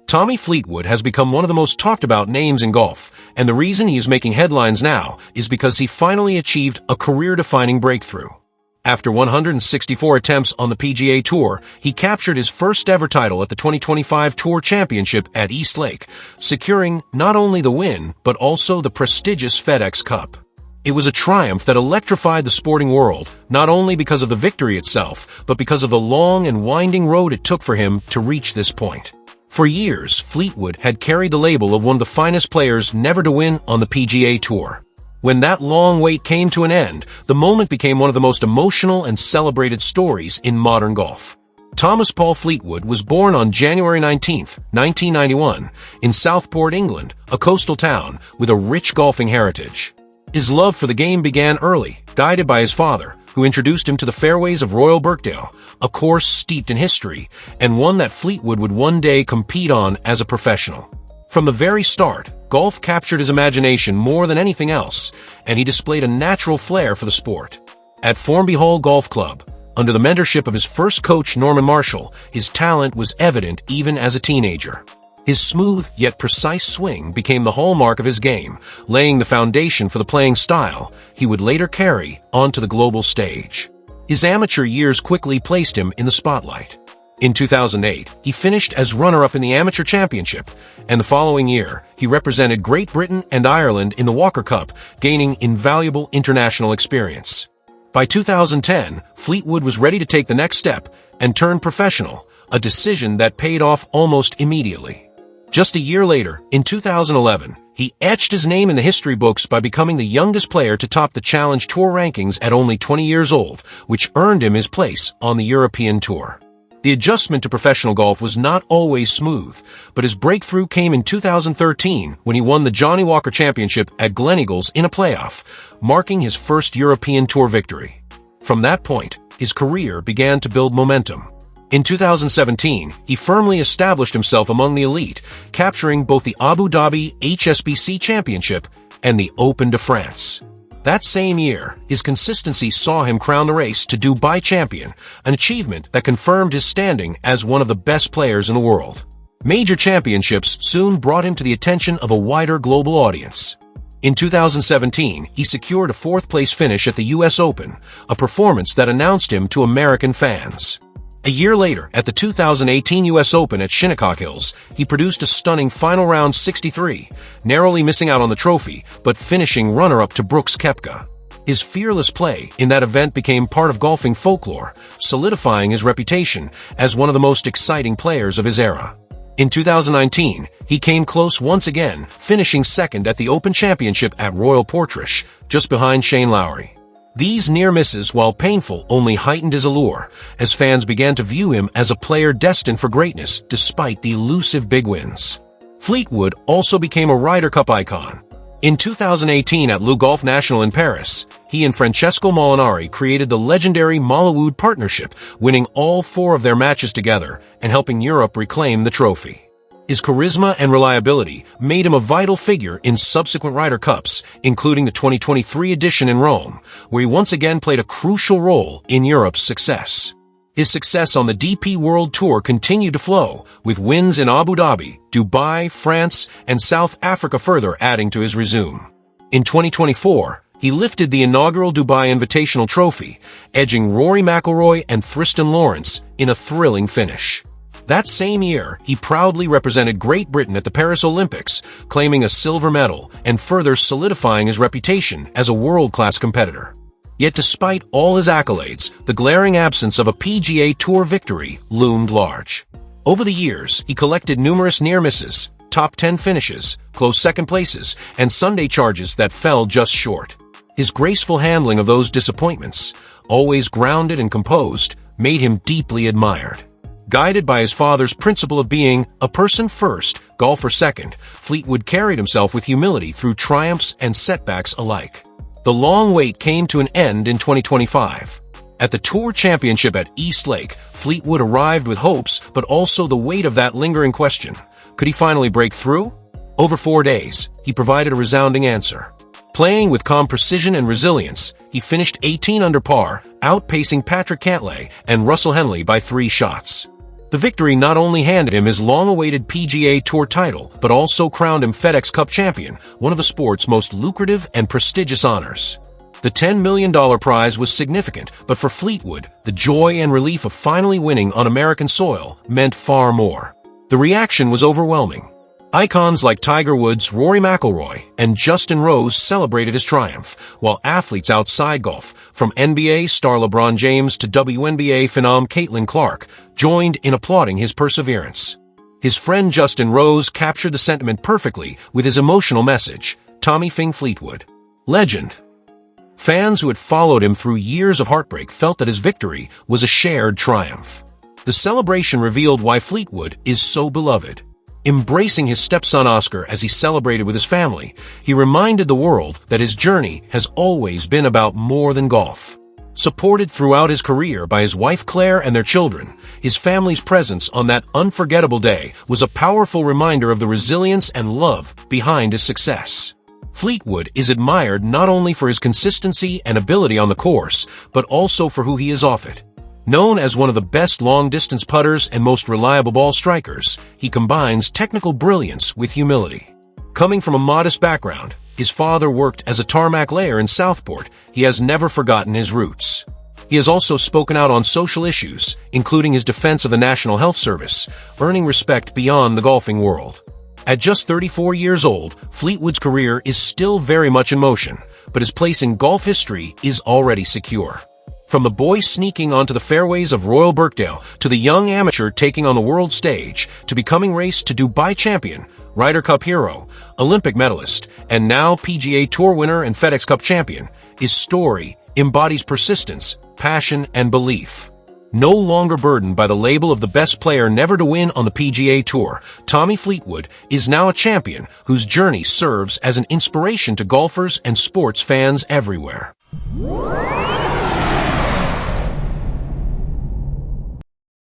Tommy Fleetwood has become one of the most talked about names in golf, and the reason he is making headlines now is because he finally achieved a career-defining breakthrough. After 164 attempts on the PGA Tour, he captured his first-ever title at the 2025 Tour Championship at East Lake, securing not only the win, but also the prestigious FedEx Cup. It was a triumph that electrified the sporting world, not only because of the victory itself, but because of the long and winding road it took for him to reach this point. For years, Fleetwood had carried the label of one of the finest players never to win on the PGA Tour. When that long wait came to an end, the moment became one of the most emotional and celebrated stories in modern golf. Thomas Paul Fleetwood was born on January 19, 1991, in Southport, England, a coastal town with a rich golfing heritage. His love for the game began early, guided by his father, who introduced him to the fairways of Royal Birkdale, a course steeped in history, and one that Fleetwood would one day compete on as a professional. From the very start, golf captured his imagination more than anything else, and he displayed a natural flair for the sport. At Formby Hall Golf Club, under the mentorship of his first coach Norman Marshall, his talent was evident even as a teenager. His smooth yet precise swing became the hallmark of his game, laying the foundation for the playing style he would later carry onto the global stage. His amateur years quickly placed him in the spotlight. In 2008, he finished as runner-up in the Amateur Championship, and the following year, he represented Great Britain and Ireland in the Walker Cup, gaining invaluable international experience. By 2010, Fleetwood was ready to take the next step and turn professional, a decision that paid off almost immediately. Just a year later, in 2011, he etched his name in the history books by becoming the youngest player to top the Challenge Tour rankings at only 20 years old, which earned him his place on the European Tour. The adjustment to professional golf was not always smooth, but his breakthrough came in 2013 when he won the Johnnie Walker Championship at Gleneagles in a playoff, marking his first European Tour victory. From that point, his career began to build momentum. In 2017, he firmly established himself among the elite, capturing both the Abu Dhabi HSBC Championship and the Open de France. That same year, his consistency saw him crown the race to Dubai champion, an achievement that confirmed his standing as one of the best players in the world. Major championships soon brought him to the attention of a wider global audience. In 2017, he secured a fourth-place finish at the U.S. Open, a performance that announced him to American fans. A year later, at the 2018 U.S. Open at Shinnecock Hills, he produced a stunning final round 63, narrowly missing out on the trophy, but finishing runner-up to Brooks Koepka. His fearless play in that event became part of golfing folklore, solidifying his reputation as one of the most exciting players of his era. In 2019, he came close once again, finishing second at the Open Championship at Royal Portrush, just behind Shane Lowry. These near misses, while painful, only heightened his allure, as fans began to view him as a player destined for greatness despite the elusive big wins. Fleetwood also became a Ryder Cup icon. In 2018 at Le Golf National in Paris, he and Francesco Molinari created the legendary Mollywood partnership, winning all four of their matches together and helping Europe reclaim the trophy. His charisma and reliability made him a vital figure in subsequent Ryder Cups, including the 2023 edition in Rome, where he once again played a crucial role in Europe's success. His success on the DP World Tour continued to flow, with wins in Abu Dhabi, Dubai, France, and South Africa further adding to his resume. In 2024, he lifted the inaugural Dubai Invitational Trophy, edging Rory McIlroy and Tristan Lawrence in a thrilling finish. That same year, he proudly represented Great Britain at the Paris Olympics, claiming a silver medal and further solidifying his reputation as a world-class competitor. Yet despite all his accolades, the glaring absence of a PGA Tour victory loomed large. Over the years, he collected numerous near misses, top 10 finishes, close second places, and Sunday charges that fell just short. His graceful handling of those disappointments, always grounded and composed, made him deeply admired. Guided by his father's principle of being a person first, golfer second, Fleetwood carried himself with humility through triumphs and setbacks alike. The long wait came to an end in 2025. At the Tour Championship at East Lake, Fleetwood arrived with hopes, but also the weight of that lingering question. Could he finally break through? Over 4 days, he provided a resounding answer. Playing with calm precision and resilience, he finished 18 under par, outpacing Patrick Cantlay and Russell Henley by 3 shots. The victory not only handed him his long-awaited PGA Tour title, but also crowned him FedEx Cup champion, one of the sport's most lucrative and prestigious honors. The $10 million prize was significant, but for Fleetwood, the joy and relief of finally winning on American soil meant far more. The reaction was overwhelming. Icons like Tiger Woods, Rory McIlroy, and Justin Rose celebrated his triumph, while athletes outside golf, from NBA star LeBron James to WNBA phenom Caitlin Clark, joined in applauding his perseverance. His friend Justin Rose captured the sentiment perfectly with his emotional message, Tommy Fleetwood. Legend. Fans who had followed him through years of heartbreak felt that his victory was a shared triumph. The celebration revealed why Fleetwood is so beloved. Embracing his stepson Oscar as he celebrated with his family, he reminded the world that his journey has always been about more than golf. Supported throughout his career by his wife Clare and their children, his family's presence on that unforgettable day was a powerful reminder of the resilience and love behind his success. Fleetwood is admired not only for his consistency and ability on the course, but also for who he is off it. Known as one of the best long-distance putters and most reliable ball strikers, he combines technical brilliance with humility. Coming from a modest background, his father worked as a tarmac layer in Southport. He has never forgotten his roots. He has also spoken out on social issues, including his defense of the National Health Service, earning respect beyond the golfing world. At just 34 years old, Fleetwood's career is still very much in motion, but his place in golf history is already secure. From the boy sneaking onto the fairways of Royal Birkdale to the young amateur taking on the world stage to becoming Race to Dubai champion, Ryder Cup hero, Olympic medalist, and now PGA Tour winner and FedEx Cup champion, his story embodies persistence, passion, and belief. No longer burdened by the label of the best player never to win on the PGA Tour, Tommy Fleetwood is now a champion whose journey serves as an inspiration to golfers and sports fans everywhere.